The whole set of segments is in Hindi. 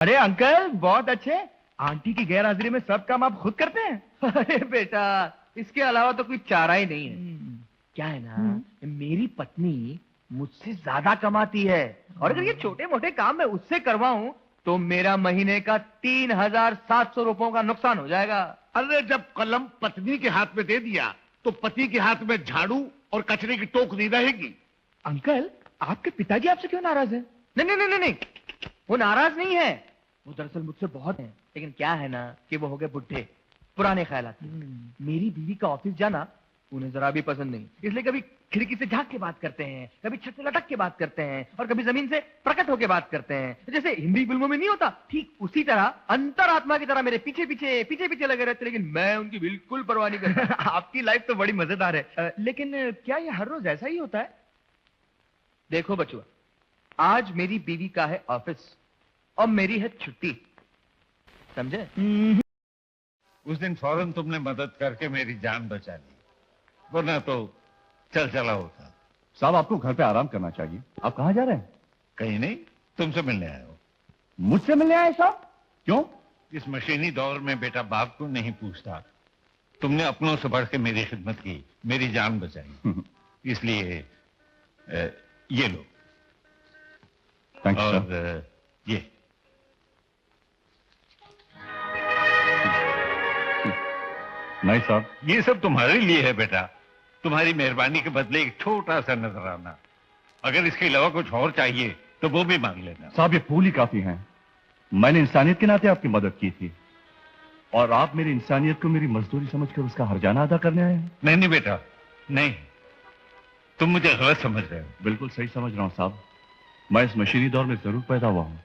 अरे अंकल बहुत अच्छे। आंटी की गैर हाजिरी में सब काम आप खुद करते हैं? अरे बेटा, इसके अलावा तो कोई चारा ही नहीं है। क्या है ना, मेरी पत्नी मुझसे ज्यादा कमाती है, और अगर ये छोटे मोटे काम मैं उससे करवाऊं तो मेरा महीने का 3,700 रुपयों का नुकसान हो जाएगा। अरे जब कलम पत्नी के हाथ में दे दिया तो पति के हाथ में झाड़ू और कचरे की टोक नहीं रहेगी। अंकल आपके पिताजी आपसे क्यों नाराज है? नहीं नहीं नहीं नहीं, वो नाराज नहीं है, वो दरअसल मुझसे बहुत है। लेकिन क्या है ना कि वो हो गए बुढ़े, पुराने ख्यालात के। मेरी बीवी का ऑफिस जाना उन्हें जरा भी पसंद नहीं, इसलिए कभी खिड़की से झांक के बात करते हैं, कभी छत से लटक के बात करते हैं, और कभी जमीन से प्रकट होकर बात करते हैं। जैसे हिंदी फिल्मों में नहीं होता, ठीक उसी तरह अंतरात्मा की तरह मेरे पीछे पीछे लगे रहते, लेकिन मैं उनकी बिल्कुल परवाह नहीं करता। आपकी लाइफ तो बड़ी मजेदार है। लेकिन क्या ये हर रोज ऐसा ही होता है? देखो बचुआ, आज मेरी बीवी का है ऑफिस और मेरी है छुट्टी, समझे? उस दिन फौरन तुमने मदद करके मेरी जान बचा ली, वरना तो चल चला होता। साहब आपको घर पे आराम करना चाहिए। आप कहाँ जा रहे हैं? कहीं नहीं, तुमसे मिलने आया हो। मुझसे मिलने आए साहब? क्यों? इस मशीनी दौर में बेटा बाप को नहीं पूछता। तुमने अपनों से बढ़ के मेरी खिदमत की, मेरी जान बचाई, इसलिए ये लो। थैंक यू और सर। ये नहीं साहब, ये सब तुम्हारे लिए है बेटा। तुम्हारी मेहरबानी के बदले एक छोटा सा नजराना। अगर इसके अलावा कुछ और चाहिए तो वो भी मांग लेना। साहब ये फूल ही काफी हैं। मैंने इंसानियत के नाते आपकी मदद की थी, और आप मेरी इंसानियत को मेरी मजदूरी समझकर उसका हर्जाना अदा करने आए हैं। नहीं नहीं बेटा, नहीं, तुम मुझे गलत समझ रहे हो। बिल्कुल सही समझ रहा हूँ साहब। मैं इस मशीनी दौर में जरूर पैदा हुआ हूँ,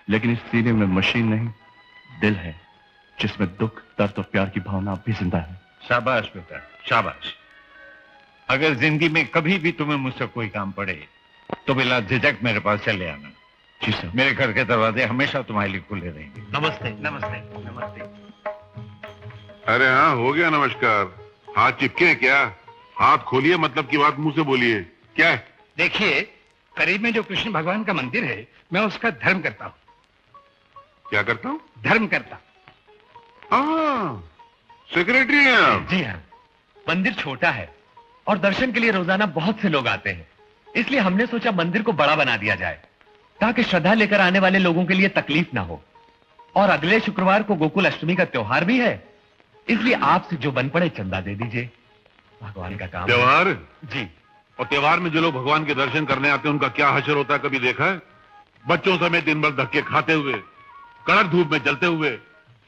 लेकिन इस सीने में मशीन नहीं, दिल है, जिसमें दुख, दर्द और प्यार की भावना अब भी जिंदा है। शाबाश बेटा, शाबाश। अगर जिंदगी में कभी भी तुम्हें मुझसे कोई काम पड़े तो बिला झिझक मेरे पास चले आना। जी सर। मेरे घर के दरवाजे हमेशा तुम्हारे लिए खुले रहेंगे। नमस्ते नमस्ते नमस्ते। अरे हाँ, हो गया नमस्कार। हाथ चिपके क्या? हाथ खोलिए, मतलब की बात मुंह से बोलिए। क्या है? देखिए, करीब में जो कृष्ण भगवान का मंदिर है, मैं उसका धर्म करता हूँ। क्या करता हूँ? धर्म करता। हाँ, सेक्रेटरी हैं आप? जी हाँ। मंदिर छोटा है और दर्शन के लिए रोजाना बहुत से लोग आते हैं, इसलिए हमने सोचा मंदिर को बड़ा बना दिया जाए, ताकि श्रद्धा लेकर आने वाले लोगों के लिए तकलीफ ना हो। और अगले शुक्रवार को गोकुल अष्टमी का त्योहार भी है, इसलिए आपसे जो बन पड़े चंदा दे दीजिए। भगवान का काम है। त्योहार? जी। और त्योहार में जो लोग भगवान के दर्शन करने आते हैं उनका क्या हशर होता है, कभी देखा है? बच्चों समेत दिन भर धक्के खाते हुए, कड़क धूप में जलते हुए,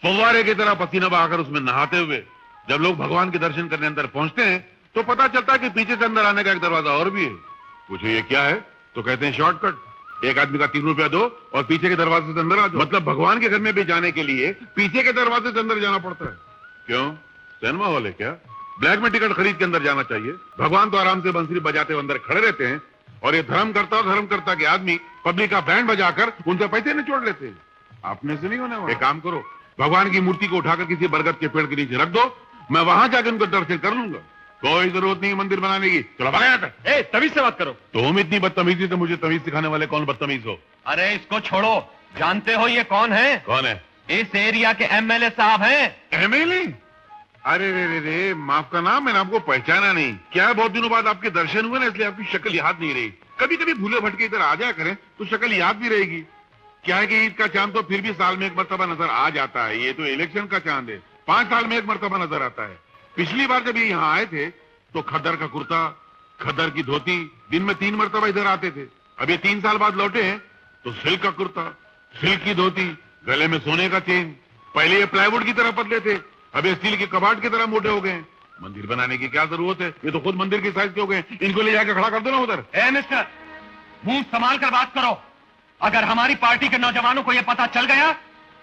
फव्वारे की तरह पसीना बहाकर उसमें नहाते हुए जब लोग भगवान के दर्शन करने अंदर पहुंचते हैं तो पता चलता है कि पीछे से अंदर आने का एक दरवाजा और भी है। पूछो ये क्या है, तो कहते हैं शॉर्टकट। एक आदमी का 3 रुपया दो और पीछे के दरवाजे से अंदर आ जाओ। मतलब भगवान के घर में भी जाने के लिए पीछे के दरवाजे से अंदर जाना पड़ता है। क्यों, सिनेमा हॉल है क्या? ब्लैक में टिकट खरीद के अंदर जाना चाहिए। भगवान तो आराम से बंसरी बजाते हुए अंदर खड़े रहते हैं, और ये धर्मकर्ता के आदमी पब्लिक का बैंड बजाकर उनसे पैसे निचोड़ लेते हैं। आपने से नहीं होने वाला। एक काम करो, भगवान की मूर्ति को उठाकर किसी बरगद के पेड़ के नीचे रख दो, मैं वहां जाकर उनको दर्शन कर लूंगा। कोई जरूरत नहीं मंदिर बनाने की। चलो भागा। तमीज से बात करो। तुम इतनी बदतमीजी तो मुझे तमीज सिखाने वाले कौन बदतमीज हो? अरे इसको छोड़ो, जानते हो ये कौन है? कौन है? इस एरिया के एमएलए साहब हैं। एमएलए? अरे रे, माफ का नाम, मैंने आपको पहचाना नहीं। क्या है, बहुत दिनों बाद आपके दर्शन हुए ना, इसलिए आपकी शक्ल याद नहीं रही। कभी कभी भूले भटके इधर आ जाया करें तो शक्ल याद भी रहेगी। क्या है कि ईद का चांद तो फिर भी साल में एक मर्तबा नजर आ जाता है, ये तो इलेक्शन का चांद है, 5 साल में एक मर्तबा नजर आता है। पिछली बार जब ये यहाँ आए थे तो खद्दर का कुर्ता, खद्दर की धोती, दिन में 3 मर्तबा इधर आते थे। अब ये 3 साल बाद लौटे हैं तो सिल्क का कुर्ता, सिल्क की धोती, गले में सोने का चेन। पहले ये प्लाईवुड की तरह पतले थे, अब ये स्टील के कबाड़ की तरह मोटे हो गए। मंदिर बनाने की क्या जरूरत है, ये तो खुद मंदिर के साइज के हो गए। इनको ले जाकर खड़ा कर दो ना उधर। ए मिस्टर, मुंह संभाल कर बात करो। अगर हमारी पार्टी के नौजवानों को यह पता चल गया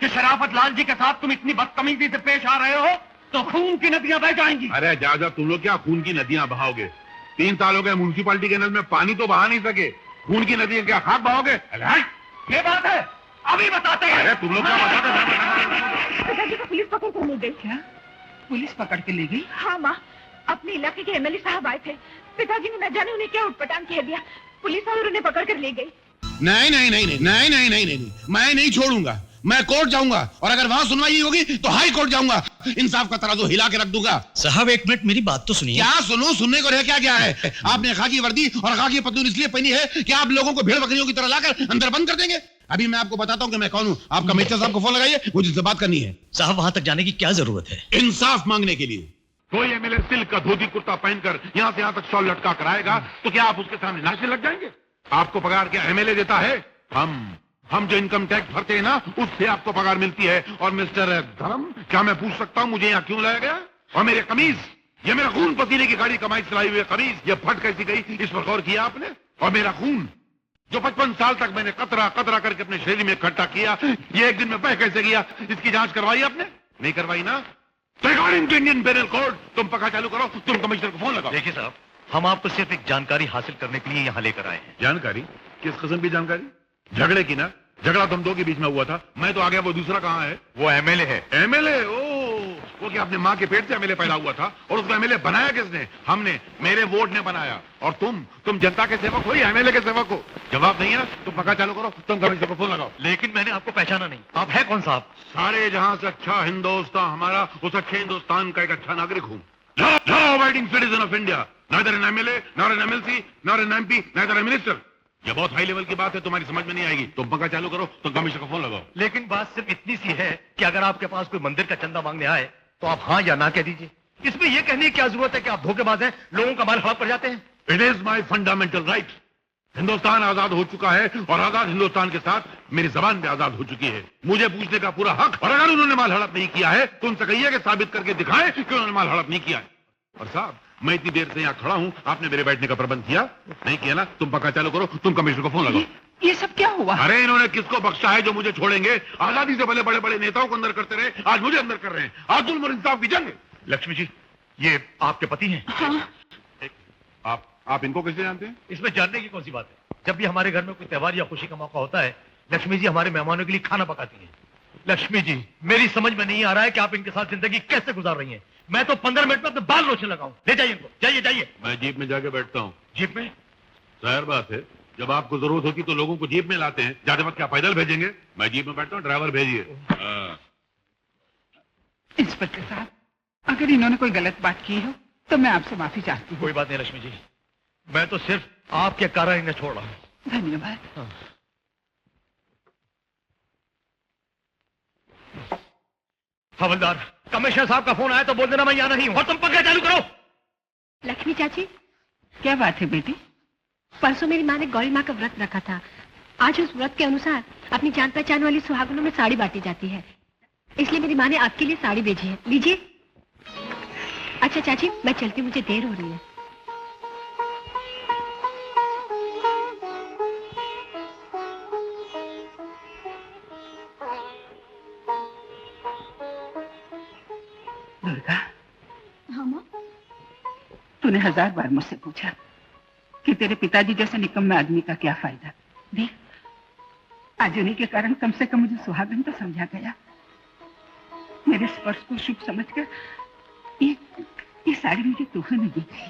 कि शराफत लाल जी के साथ तुम इतनी बदतमीजी से पेश आ रहे हो तो खून की नदियां बह जाएंगी। अरे जा तुम लोग क्या खून की नदियां बहाओगे? 3 साल हो गए म्यूनसिपालिटी के नल में पानी तो बहा नहीं सके, खून की नदियां क्या खाक बहाओगे? ये बात है, अभी बताते हैं। अरे तुम लोग क्या बताते? पिताजी को पुलिस पकड़ कर ले गई। क्या पुलिस पकड़ के ले गई? हाँ माँ, अपने इलाके के एमएलए साहब आए थे, पिताजी ने न जाने उन्हें क्या उटपटांग कह दिया, पुलिस और उन्हें पकड़ कर ले गई। नहीं नहीं नहीं नहीं नहीं नहीं नहीं नहीं, मैं नहीं छोड़ूंगा। मैं कोर्ट जाऊंगा और अगर वहां सुनवाई नहीं होगी तो हाई कोर्ट जाऊंगा। इंसाफ का तराजू हिला के रख दूंगा। साहब एक मिनट मेरी बात तो सुनिए। क्या सुनो? सुनने को रह क्या क्या है? आपने खाकी वर्दी और खाकी पतलून इसलिए पहनी है कि आप लोगों को भेड़ बकरियों की तरह लाकर अंदर बंद कर देंगे। अभी मैं आपको बताता हूं कि मैं कौन हूं। आप कमिश्नर साहब को फोन लगाइए, मुझे इनसे बात करनी है। साहब वहां तक जाने की क्या जरूरत है? इंसाफ मांगने के लिए। कोई एमएलए सिल्क का धोती कुर्ता पहनकर यहाँ से यहाँ तक शॉल लटका कर आएगा तो क्या आप उसके सामने नाचने लग जाएंगे? आपको पगार क्या एमएलए देता है? हम जो इनकम टैक्स भरते हैं ना, उससे आपको पगार मिलती है। और मिस्टर धर्म, क्या मैं पूछ सकता हूँ मुझे यहाँ क्यों लाया गया? और मेरे कमीज, ये मेरा खून पसीने की गाड़ी कमाई चलाई हुई कमीज, ये फट कैसी गई, इस पर गौर किया आपने? और मेरा खून जो 55 साल तक मैंने कतरा कतरा करके अपने शरीर में इकट्ठा किया, ये एक दिन में बह कैसे गया? इसकी जांच करवाई आपने? नहीं करवाई ना? According to Indian penal code तुम पक्का चालू करो, तुम कमिश्नर को फोन लगाओ। देखिए साहब, हम आपको सिर्फ एक जानकारी हासिल करने के लिए यहाँ लेकर आए हैं। जानकारी? किस किस्म की जानकारी? झगड़े की ना? झगड़ा तुम दो के बीच में हुआ था, मैं तो आ गया, वो दूसरा कहाँ है? वो एमएलए है। एमएलए? वो क्या अपने माँ के पेट से एमएलए पैदा हुआ था? और उसको एमएलए बनाया किसने? हमने, मेरे वोट ने बनाया। और तुम जनता के सेवक हो या एमएलए के सेवक हो? जवाब नहीं है ना? तुम पक्का चालू करो, तुम कमिश्नर को फोन लगाओ। लेकिन मैंने आपको पहचाना नहीं, आप है कौन साहब? सारे जहां से अच्छा हिंदुस्तान हमारा, उस अच्छे हिंदुस्तान का एक अच्छा नागरिक हूँ। Law abiding citizen of India, neither an MLA, nor an MLC, nor an MP, neither a minister। ये बहुत हाई लेवल की बात है, तुम्हारी समझ में नहीं आएगी। तुम पंखा चालू करो, तुम कमिश्नर को फोन लगाओ। लेकिन बात सिर्फ इतनी सी है कि अगर आपके पास कोई मंदिर का चंदा मांगने आए तो आप हाँ या ना कह दीजिए। इसमें यह कहने की क्या जरूरत है कि आप धोखेबाज हैं, लोगों का माल हड़प कर जाते हैं? It is my fundamental right. Hindustan आजाद हो चुका है और आजाद हिंदुस्तान के साथ मेरी जबान भी आजाद हो चुकी है। मुझे पूछने का पूरा हक। और अगर उन्होंने माल हड़प नहीं किया है तो उनसे कहिए कि साबित करके दिखाएं कि उन्होंने माल हड़प नहीं किया है। और साहब, मैं इतनी देर से यहाँ खड़ा हूँ, आपने मेरे बैठने का प्रबंध किया नहीं किया ना? तुम पक्का चालू करो, तुम कमिश्नर को फोन लगाओ। ये सब क्या हुआ? अरे इन्होंने किसको बख्शा है जो मुझे छोड़ेंगे? आजादी से पहले बड़े बड़े नेताओं को अंदर करते रहे, आज मुझे अंदर कर रहे हैं। आज जुल्म और इंसाफ की जंग। लक्ष्मी जी, ये आपके पति हैं? हाँ। आप इनको कैसे जानते हैं? इसमें जानने की कौन सी बात है? जब भी हमारे घर में कोई त्योहार या खुशी का मौका होता है, लक्ष्मी जी हमारे मेहमानों के लिए खाना पकाती हैं। लक्ष्मी जी, मेरी समझ में नहीं आ रहा है कि आप इनके साथ जिंदगी कैसे गुजार रही हैं। मैं तो 15 मिनट में अपने बाल नोचने लगाऊं। ले जाइए इनको, जाइए जाइए। मैं जीप में जाके बैठता हूँ। जीप में? जाहिर बात है, जब आपको जरूरत होती तो लोगों को जीप में लाते हैं। जाते वक्त क्या पैदल भेजेंगे? मैं जीप में बैठता हूँ, ड्राइवर भेजिए। इंस्पेक्टर साहब, अगर इन्होंने कोई गलत बात की हो तो मैं आपसे माफी चाहती हूँ। कोई बात नहीं लक्ष्मी जी, मैं तो सिर्फ आपके कारण इन्हें छोड़ रहा हूँ। धन्यवाद। हवलदार, कमिश्नर साहब का फोन आया तो बोल देना मैं यहाँ नहीं हूँ। और तुम पंखा चालू करो। लक्ष्मी चाची, क्या बात है बेटी? परसों मेरी माँ ने गौरी माँ का व्रत रखा था। आज उस व्रत के अनुसार अपनी जान पहचान वाली सुहागनों में साड़ी बांटी जाती है, इसलिए मेरी माँ ने आपके लिए साड़ी भेजी है, लीजिए। अच्छा चाची, मैं चलती, मुझे देर हो रही है। दुर्गा, हाँ माँ? तूने 1000 बार मुझसे पूछा कि तेरे पिताजी जैसे निकम्मे आदमी का क्या फायदा। देख, आज उन्हीं के कारण कम से कम मुझे सुहागन तो समझा गया। मेरे स्पर्श को शुभ समझकर ये साड़ी मुझे तोहफे में दी गई।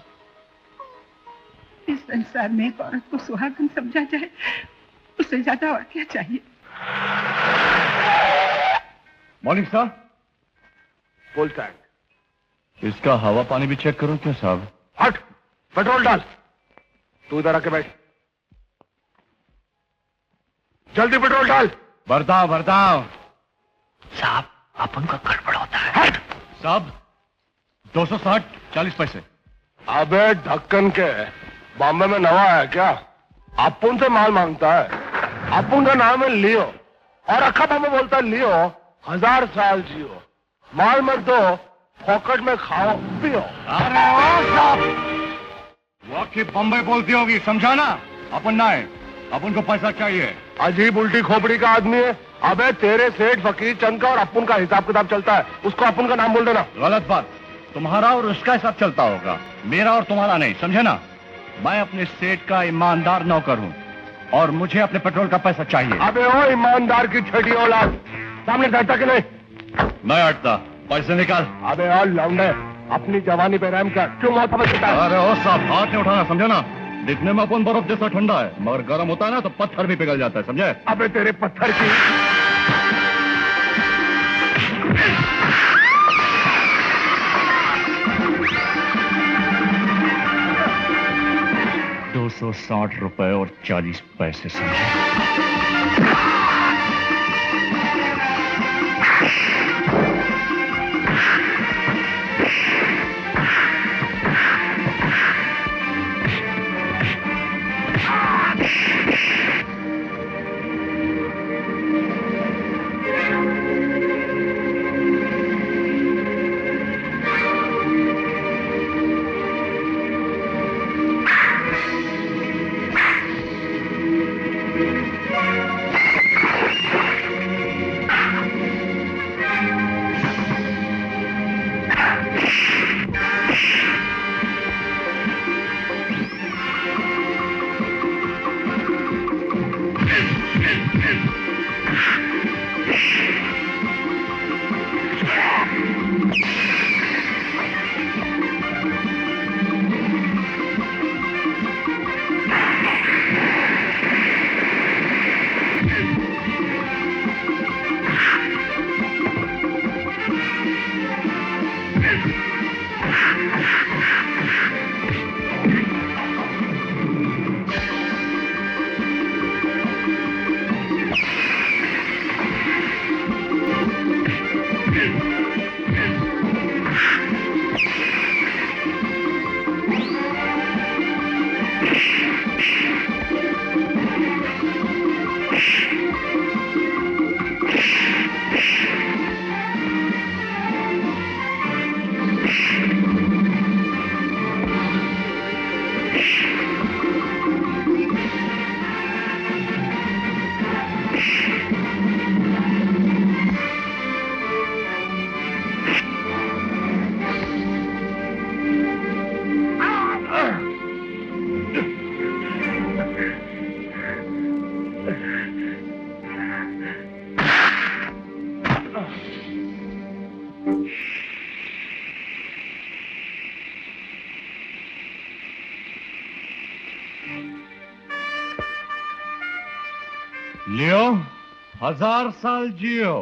इस संसार में एक औरत को सुहागन समझा जाए, उससे ज्यादा और क्या चाहिए? मॉर्निंग साहब। Full tank. इसका हवा पानी भी चेक करो क्या साहब? हट, पेट्रोल डाल। तू इधर आके बैठ, जल्दी पेट्रोल डाल। भरता साहब, अपन का गड़बड़ होता है। हट साहब, 260 40 पैसे। अबे ढक्कन के, बॉम्बे में नवा है क्या? अपुन से माल मांगता है। अपुन का नाम है लियो और अखा बॉम्बे बोलता है लियो 1000 साल जियो। माल मत दो, पॉकेट में खाओ पियो। अरे ओ साहब, वाकई बम्बई बोलती होगी, समझा ना? अपन ना है, अपन को पैसा चाहिए। अजीब उल्टी खोपड़ी का आदमी है। अबे तेरे सेठ फकीर चंद का और अपुन का हिसाब किताब चलता है, उसको अपुन का नाम बोल देना। गलत बात, तुम्हारा और उसका हिसाब चलता होगा, मेरा और तुम्हारा नहीं, समझे ना? मैं अपने सेठ का ईमानदार नौकर हूँ और मुझे अपने पेट्रोल का पैसा चाहिए। अबे ओ ईमानदार की छठी औलाद, सामने बैठता कि नहीं? नहीं हटता, पैसे निकाल। अबे और लौंडे, अपनी जवानी पे रहम कर, क्यों मौत समझता है? अरे ओ साहब, हाथ नहीं उठाना, समझे ना? दिखने में अपन बर्फ जैसा ठंडा है, मगर गर्म होता है ना तो पत्थर भी पिघल जाता है, समझे? अबे तेरे पत्थर की 260 रुपए और 40 पैसे समझे? लियो, 1000 साल जियो,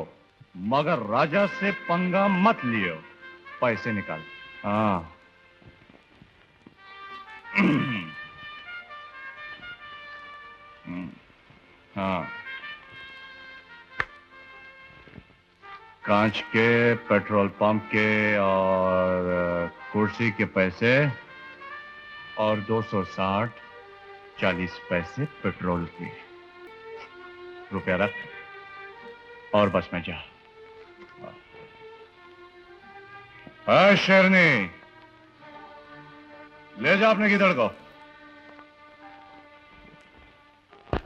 मगर राजा से पंगा मत लियो। पैसे निकाल। हाँ। हाँ। कांच के, पेट्रोल पंप के और कुर्सी के पैसे और 260 40 पैसे पेट्रोल के। रुपया रख और बस में जा। शेरनी, ले जा अपने गिदड़ को।